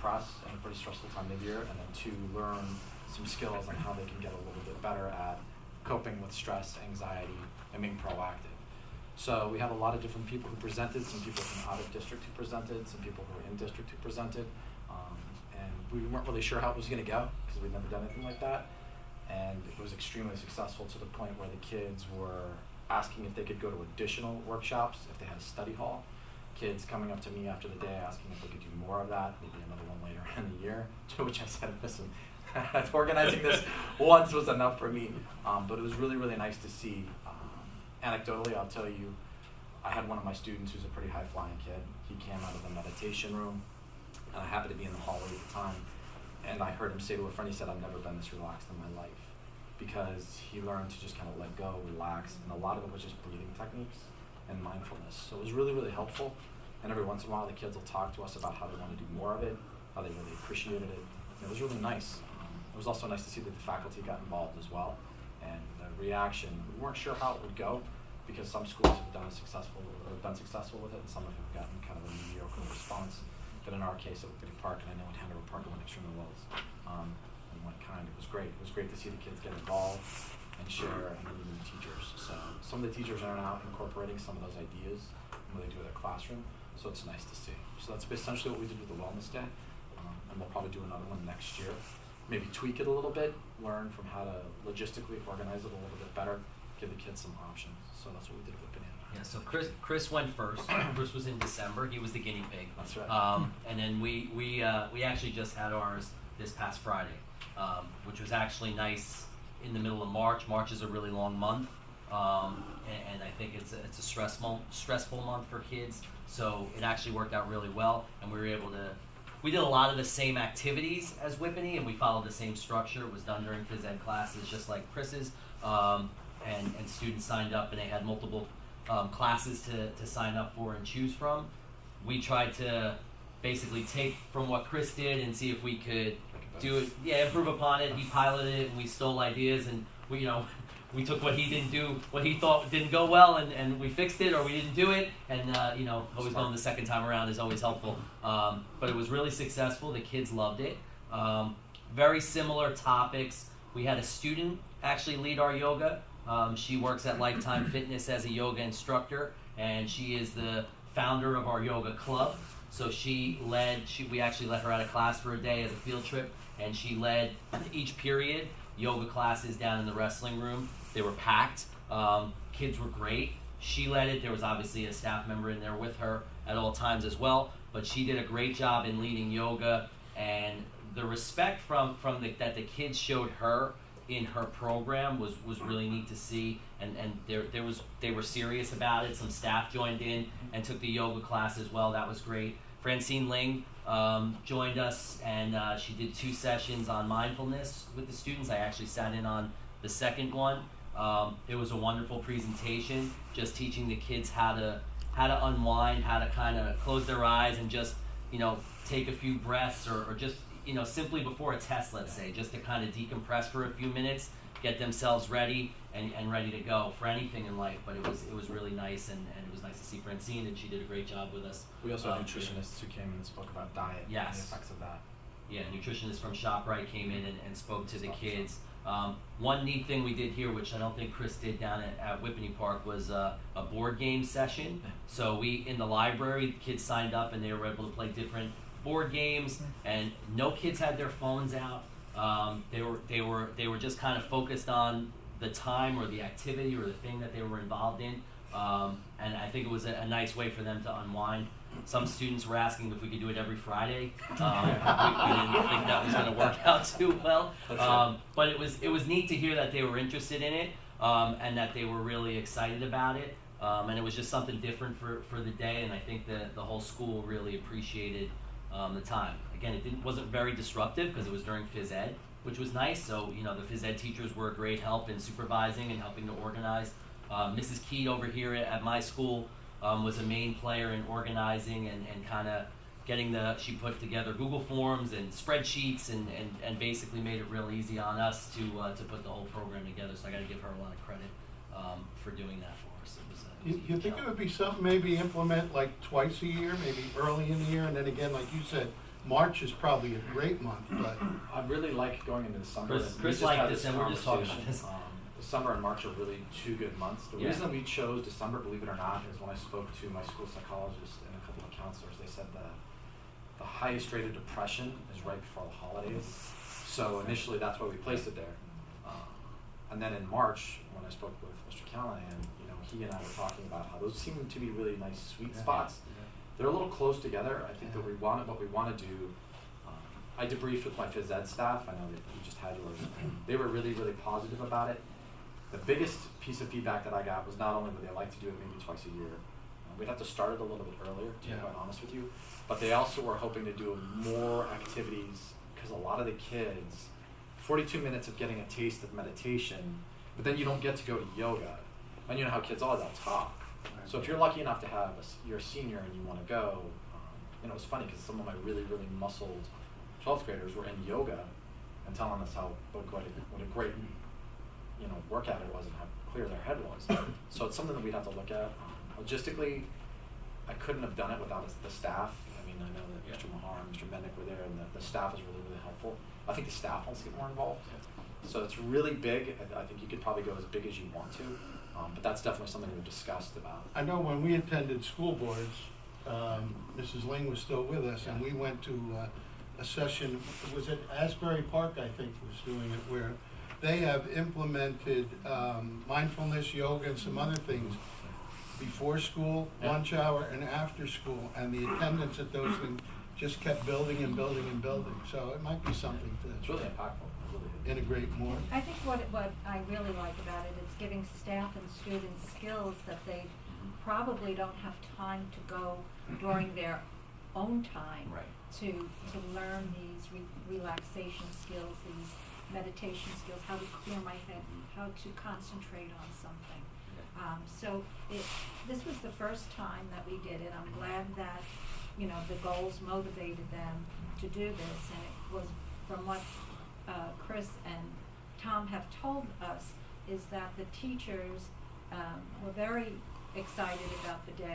stress and a pretty stressful time of year, and then to learn some skills on how they can get a little bit better at coping with stress, anxiety, and being proactive. So we had a lot of different people who presented, some people from out of district who presented, some people who were in district who presented, and we weren't really sure how it was going to go because we'd never done anything like that. And it was extremely successful to the point where the kids were asking if they could go to additional workshops, if they had a study hall. Kids coming up to me after the day asking if they could do more of that, maybe another one later in the year, to which I said, listen, organizing this once was enough for me. But it was really, really nice to see. Anecdotally, I'll tell you, I had one of my students who's a pretty high-flying kid. He came out of the meditation room, and I happened to be in the hallway at the time, and I heard him say to a friend, he said, I've never been this relaxed in my life, because he learned to just kind of let go, relax, and a lot of it was just breathing techniques and mindfulness. So it was really, really helpful, and every once in a while the kids will talk to us about how they want to do more of it, how they really appreciated it. And it was really nice. It was also nice to see that the faculty got involved as well, and the reaction, we weren't sure how it would go, because some schools have been successful with it, and some have gotten kind of a mediocre response. But in our case at Whippany Park, and I know at Hanover Park it went extremely well, and went kind. It was great. It was great to see the kids get involved and share, and even the teachers. So some of the teachers are now incorporating some of those ideas when they do it at classroom. So it's nice to see. So that's essentially what we did with the Wellness Day, and we'll probably do another one next year. Maybe tweak it a little bit, learn from how to logistically organize it a little bit better, give the kids some options. So that's what we did with Whippany. Yeah, so Chris went first. Chris was in December. He was the guinea pig. That's right. And then we actually just had ours this past Friday, which was actually nice in the middle of March. March is a really long month, and I think it's a stressful month for kids. So it actually worked out really well, and we were able to. We did a lot of the same activities as Whippany, and we followed the same structure. It was done during phys ed classes, just like Chris's, and students signed up, and they had multiple classes to sign up for and choose from. We tried to basically take from what Chris did and see if we could do it, improve upon it. He piloted it, and we stole ideas, and we took what he didn't do, what he thought didn't go well, and we fixed it, or we didn't do it, and always going the second time around is always helpful. But it was really successful. The kids loved it. Very similar topics. We had a student actually lead our yoga. She works at Lifetime Fitness as a yoga instructor, and she is the founder of our yoga club. So we actually let her out of class for a day as a field trip, and she led each period yoga classes down in the wrestling room. They were packed. Kids were great. She led it. There was obviously a staff member in there with her at all times as well, but she did a great job in leading yoga, and the respect that the kids showed her in her program was really neat to see, and they were serious about it. Some staff joined in and took the yoga class as well. That was great. Francine Ling joined us, and she did 2 sessions on mindfulness with the students. I actually sat in on the second one. It was a wonderful presentation, just teaching the kids how to unwind, how to kind of close their eyes and just take a few breaths, or just simply before a test, let's say, just to kind of decompress for a few minutes, get themselves ready and ready to go for anything in life. But it was really nice, and it was nice to see Francine, and she did a great job with us. We also had nutritionists who came in and spoke about diet and the effects of that. Yeah, nutritionists from ShopRite came in and spoke to the kids. One neat thing we did here, which I don't think Chris did down at Whippany Park, was a board game session. So in the library, the kids signed up and they were able to play different board games, and no kids had their phones out. They were just kind of focused on the time or the activity or the thing that they were involved in, and I think it was a nice way for them to unwind. Some students were asking if we could do it every Friday. We didn't think that was going to work out too well, but it was neat to hear that they were interested in it, and that they were really excited about it, and it was just something different for the day, and I think the whole school really appreciated the time. Again, it wasn't very disruptive because it was during phys ed, which was nice. So the phys ed teachers were a great help in supervising and helping to organize. Mrs. Keat over here at my school was a main player in organizing and kind of getting she put together Google Forms and spreadsheets and basically made it real easy on us to put the whole program together. So I got to give her a lot of credit for doing that for us. You think it would be something maybe implement like twice a year, maybe early in the year, and then again, like you said, March is probably a great month, but I really like going into December. Chris- and we Chris just liked had this, and we're just talking about conversation. this. December and March are really two good months. The Yeah. reason we chose December, believe it or not, is when I spoke to my school psychologist and a couple of counselors, they said the highest rate of depression is right before the holidays. So initially, that's why we placed it there. And then in March, when I spoke with Mr. Callanan, he and I were talking about how those seem to be really nice sweet spots. They're a little close together. I think that what we want to do. I debriefed with my phys ed staff. I know that you just had yours. They were really, really positive about it. The biggest piece of feedback that I got was not only would they like to do it maybe twice a year, we'd have to start it a little bit earlier, to be quite honest with you, but they also were hoping to do more activities because a lot of the kids, 42 minutes of getting a taste of meditation, but then you don't get to go to yoga. And you know how kids always talk. So if you're lucky enough to have, you're a senior and you want to go, it was funny because some of my really, really muscled 12th graders were in yoga and telling us what a great workout it was and how clear their head was. So it's something that we'd have to look at. Logistically, I couldn't have done it without the staff. I mean, I know that Mr. Mahar and Mr. Mendick were there, and the staff is really, really helpful. I think the staff wants to get more involved. So it's really big. I think you could probably go as big as you want to, but that's definitely something we've discussed about. I know when we attended school boards, Mrs. Ling was still with us, and we went to a session, was at Asbury Park, I think, was doing it, where they have implemented mindfulness, yoga, and some other things before school, lunch hour, and after school, and the attendance at those things just kept building and building and building. So it might be something It's to really impactful. It really is. integrate more. I think what I really like about it is giving staff and students skills that they probably don't have time to go during their own time Right. to learn these relaxation skills, these meditation skills, how to clear my head, how to concentrate on something. So this was the first time that we did it. I'm glad that the goals motivated them to do this, and it was from what Chris and Tom have told us is that the teachers were very excited about the day.